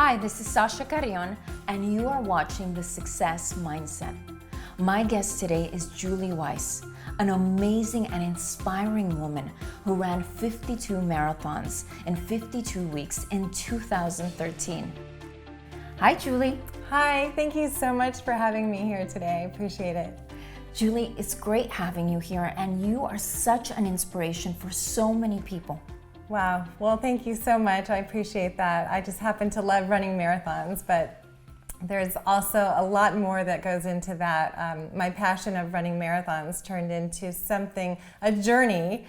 Hi, this is Sasha Carrion, and you are watching The Success Mindset. My guest today is Julie Weiss, an amazing and inspiring woman who ran 52 marathons in 52 weeks in 2013. Hi, Julie. Hi, thank you so much for having me here today. I appreciate it. Julie, it's great having you here, and you are such an inspiration for so many people. Wow, well, thank you so much. I appreciate that. I just happen to love running marathons, but there's also a lot more that goes into that. My passion of running marathons turned into a journey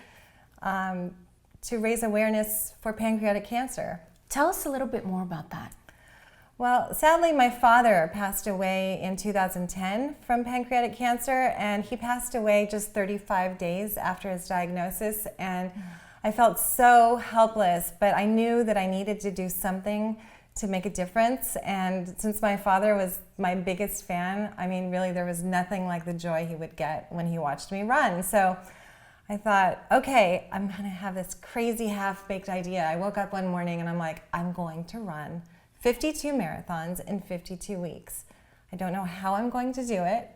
to raise awareness for pancreatic cancer. Tell us a little bit more about that. Well, sadly, my father passed away in 2010 from pancreatic cancer, and he passed away just 35 days after his diagnosis, and I felt so helpless, but I knew that I needed to do something to make a difference. And since my father was my biggest fan, I mean, really, there was nothing like the joy he would get when he watched me run. So I thought, okay, I'm gonna have this crazy half-baked idea. I woke up one morning and I'm like, I'm going to run 52 marathons in 52 weeks. I don't know how I'm going to do it,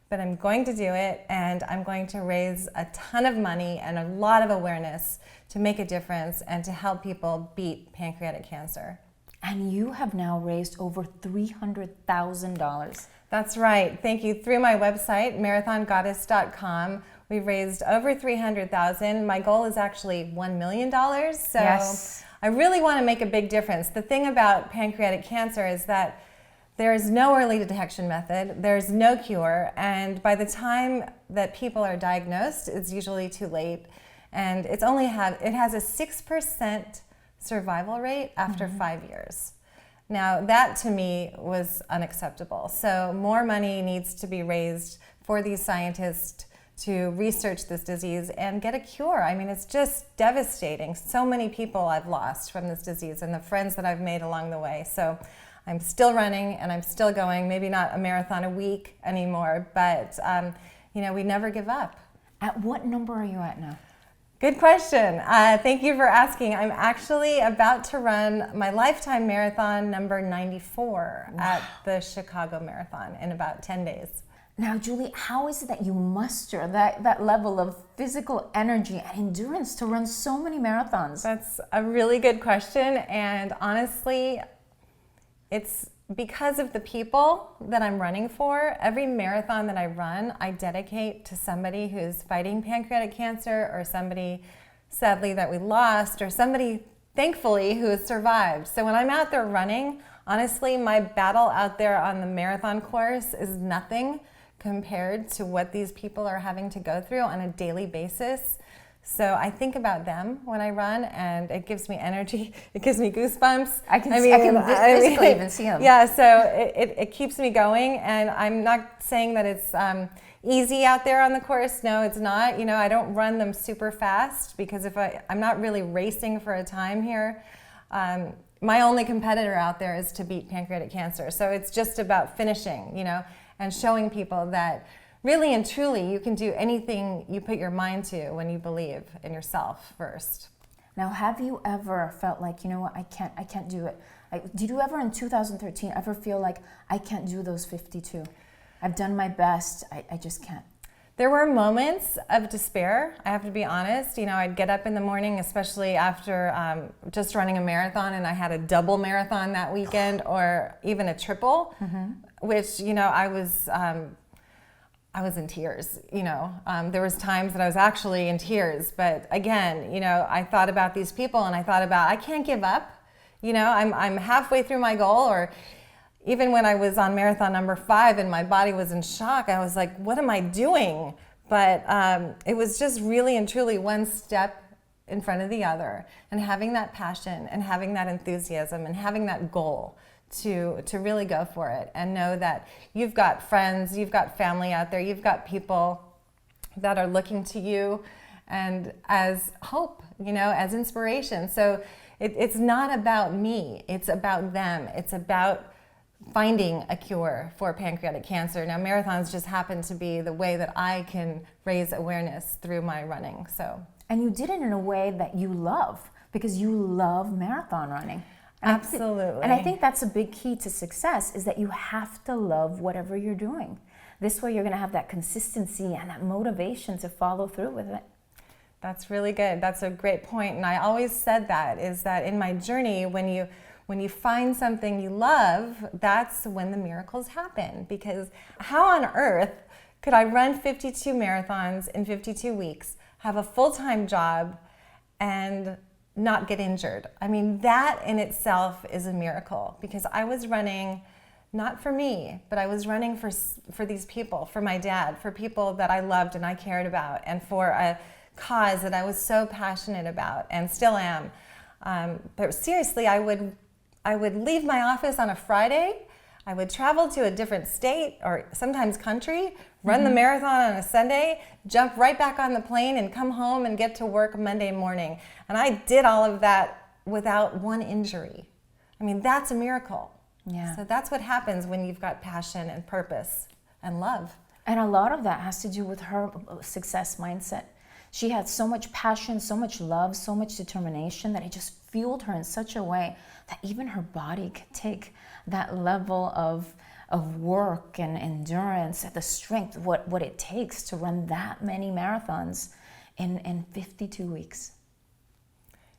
but I'm going to do it, and I'm going to raise a ton of money and a lot of awareness to make a difference and to help people beat pancreatic cancer. And you have now raised over $300,000. That's right. Thank you. Through my website, marathongoddess.com, we've raised over $300,000. My goal is actually $1 million. So yes. I really want to make a big difference. The thing about pancreatic cancer is that there is no early detection method, there's no cure, and by the time that people are diagnosed, it's usually too late. And it has a 6% survival rate after 5 years. Now, that to me was unacceptable. So more money needs to be raised for these scientists to research this disease and get a cure. I mean, it's just devastating. So many people I've lost from this disease and the friends that I've made along the way. So I'm still running and I'm still going, maybe not a marathon a week anymore, but we never give up. At what number are you at now? Good question. Thank you for asking. I'm actually about to run my lifetime marathon number 94 at the Chicago Marathon in about 10 days. Now, Julie, how is it that you muster that level of physical energy and endurance to run so many marathons? That's a really good question, and honestly, it's because of the people that I'm running for. Every marathon that I run, I dedicate to somebody who's fighting pancreatic cancer, or somebody, sadly, that we lost, or somebody, thankfully, who has survived. So when I'm out there running, honestly, my battle out there on the marathon course is nothing compared to what these people are having to go through on a daily basis. So I think about them when I run, and it gives me energy. It gives me goosebumps. I can physically even see them. Yeah, so it keeps me going, and I'm not saying that it's easy out there on the course. No, it's not. I don't run them super fast because I'm not really racing for a time here. My only competitor out there is to beat pancreatic cancer. So it's just about finishing, and showing people that really and truly, you can do anything you put your mind to when you believe in yourself first. Now, have you ever felt like, I can't do it? Did you ever in 2013 ever feel like, I can't do those 52? I've done my best, I just can't. There were moments of despair, I have to be honest. I'd get up in the morning, especially after just running a marathon, and I had a double marathon that weekend, or even a triple, which, I was in tears, there was times that I was actually in tears, but again, I thought about these people, and I thought about, I can't give up, I'm halfway through my goal. Or even when I was on marathon number 5 and my body was in shock, I was like, what am I doing? But it was just really and truly one step in front of the other, and having that passion and having that enthusiasm and having that goal to really go for it, and know that you've got friends, you've got family out there, you've got people that are looking to you and as hope, as inspiration. So it's not about me, it's about them. It's about finding a cure for pancreatic cancer. Now, marathons just happen to be the way that I can raise awareness through my running. And you did it in a way that you love, because you love marathon running. Absolutely. And I think that's a big key to success, is that you have to love whatever you're doing. This way you're going to have that consistency and that motivation to follow through with it. That's really good. That's a great point. And I always said that, is that in my journey, when you find something you love, that's when the miracles happen. Because how on earth could I run 52 marathons in 52 weeks, have a full-time job, and not get injured? I mean, that in itself is a miracle, because I was running not for me, but I was running for these people, for my dad, for people that I loved and I cared about, and for a cause that I was so passionate about and still am. But seriously, I would leave my office on a Friday. I would travel to a different state or sometimes country, run the marathon on a Sunday, jump right back on the plane and come home and get to work Monday morning. And I did all of that without one injury. I mean, that's a miracle. Yeah. So that's what happens when you've got passion and purpose and love. And a lot of that has to do with her success mindset. She had so much passion, so much love, so much determination that it just fueled her in such a way that even her body could take that level of work and endurance, the strength, what it takes to run that many marathons in 52 weeks.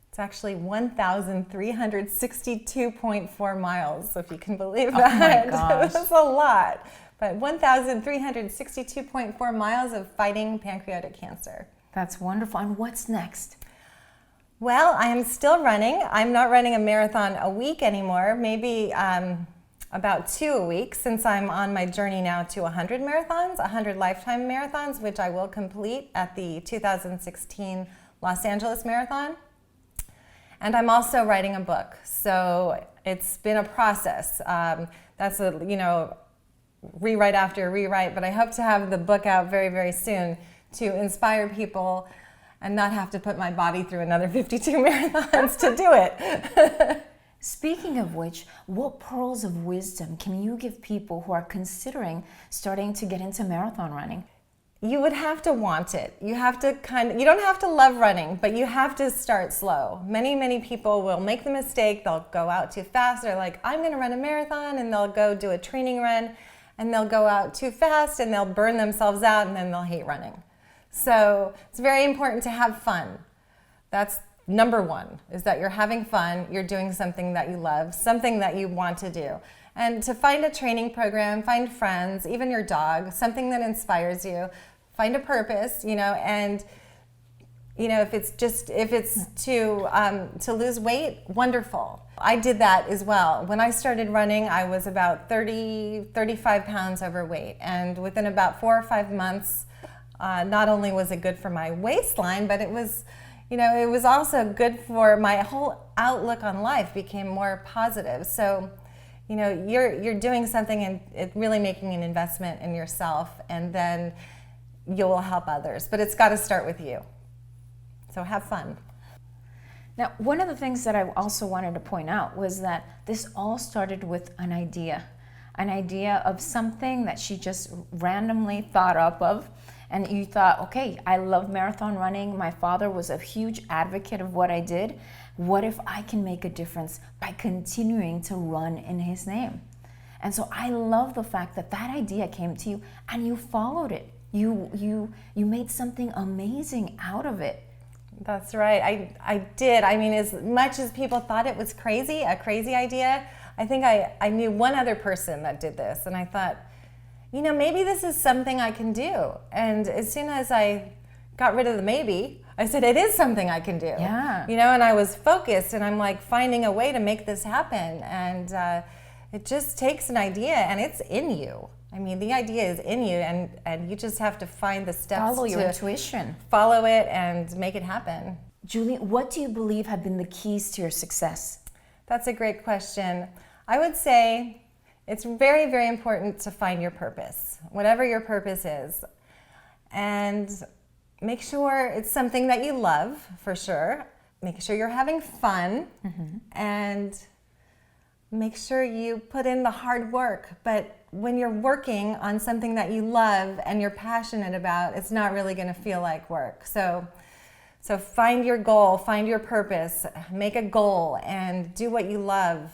It's actually 1,362.4 miles, if you can believe that. Oh my gosh. That's a lot. But 1,362.4 miles of fighting pancreatic cancer. That's wonderful. And what's next? Well, I am still running. I'm not running a marathon a week anymore, maybe about 2 a week, since I'm on my journey now to 100 marathons, 100 lifetime marathons, which I will complete at the 2016 Los Angeles Marathon. And I'm also writing a book, so it's been a process. That's a, rewrite after rewrite, but I hope to have the book out very, very soon to inspire people and not have to put my body through another 52 marathons to do it. Speaking of which, what pearls of wisdom can you give people who are considering starting to get into marathon running? You would have to want it. You have to you don't have to love running, but you have to start slow. Many, many people will make the mistake. They'll go out too fast. They're like, I'm going to run a marathon, and they'll go do a training run, and they'll go out too fast, and they'll burn themselves out, and then they'll hate running. So it's very important to have fun. That's number one, is that you're having fun, you're doing something that you love, something that you want to do. And to find a training program, find friends, even your dog, something that inspires you, find a purpose, and if it's to lose weight, wonderful. I did that as well. When I started running, I was about 35 pounds overweight, and within about 4 or 5 months, not only was it good for my waistline, but it was also good for my whole outlook on life, became more positive. So, you're doing something and it really making an investment in yourself, and then you'll help others. But it's got to start with you. So have fun. Now, one of the things that I also wanted to point out was that this all started with an idea of something that she just randomly thought up of. And you thought, okay, I love marathon running. My father was a huge advocate of what I did. What if I can make a difference by continuing to run in his name? And so I love the fact that that idea came to you and you followed it. You made something amazing out of it. That's right. I did. I mean, as much as people thought it was crazy, a crazy idea, I think I knew one other person that did this, and I thought, maybe this is something I can do. And as soon as I got rid of the maybe, I said, it is something I can do. Yeah. And I was focused, and I'm like finding a way to make this happen. And it just takes an idea, and it's in you. I mean, the idea is in you, and you just have to find the steps Follow your intuition. Follow it and make it happen. Julie, what do you believe have been the keys to your success? That's a great question. I would say it's very, very important to find your purpose, whatever your purpose is. And make sure it's something that you love, for sure. Make sure you're having fun, and make sure you put in the hard work. But when you're working on something that you love and you're passionate about, it's not really going to feel like work. So So find your goal, find your purpose, make a goal, and do what you love.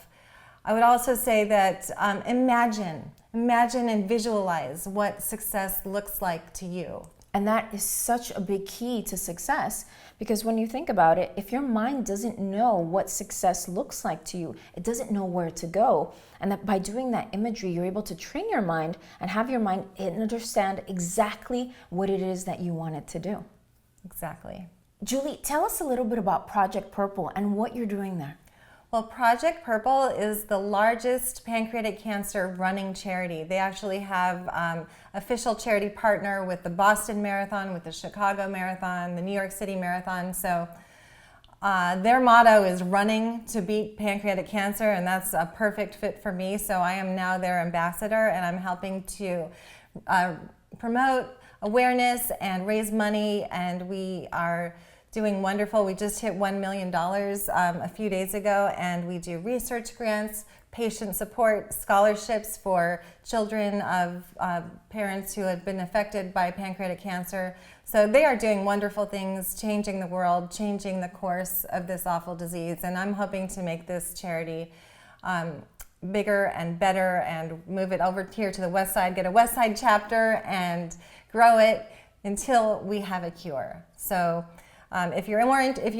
I would also say that imagine and visualize what success looks like to you. And that is such a big key to success, because when you think about it, if your mind doesn't know what success looks like to you, it doesn't know where to go. And that by doing that imagery, you're able to train your mind and have your mind understand exactly what it is that you want it to do. Exactly. Julie, tell us a little bit about Project Purple and what you're doing there. Well, Project Purple is the largest pancreatic cancer running charity. They actually have official charity partner with the Boston Marathon, with the Chicago Marathon, the New York City Marathon. So their motto is running to beat pancreatic cancer, and that's a perfect fit for me. So I am now their ambassador, and I'm helping to promote awareness and raise money, and we are doing wonderful. We just hit $1 million a few days ago, and we do research grants, patient support, scholarships for children of parents who have been affected by pancreatic cancer. So they are doing wonderful things, changing the world, changing the course of this awful disease, and I'm hoping to make this charity bigger and better and move it over here to the West Side, get a West Side chapter, and grow it until we have a cure. So if you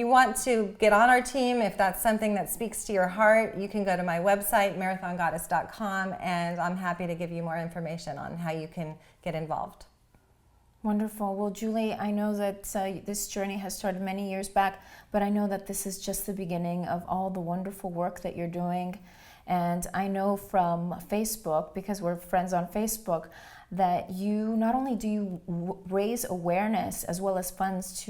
want to get on our team, if that's something that speaks to your heart, you can go to my website, marathongoddess.com, and I'm happy to give you more information on how you can get involved. Wonderful. Well, Julie, I know that this journey has started many years back, but I know that this is just the beginning of all the wonderful work that you're doing. And I know from Facebook, because we're friends on Facebook, that you not only do you raise awareness as well as funds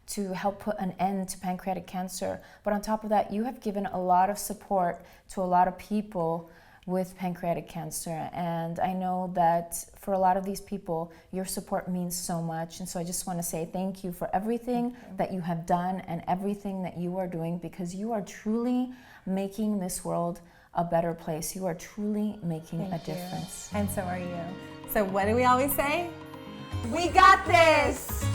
to help put an end to pancreatic cancer, but on top of that, you have given a lot of support to a lot of people with pancreatic cancer. And I know that for a lot of these people, your support means so much. And so I just want to say thank you for everything that you have done and everything that you are doing, because you are truly making this world a better place. You are truly making a difference. And so are you. So what do we always say? We got this!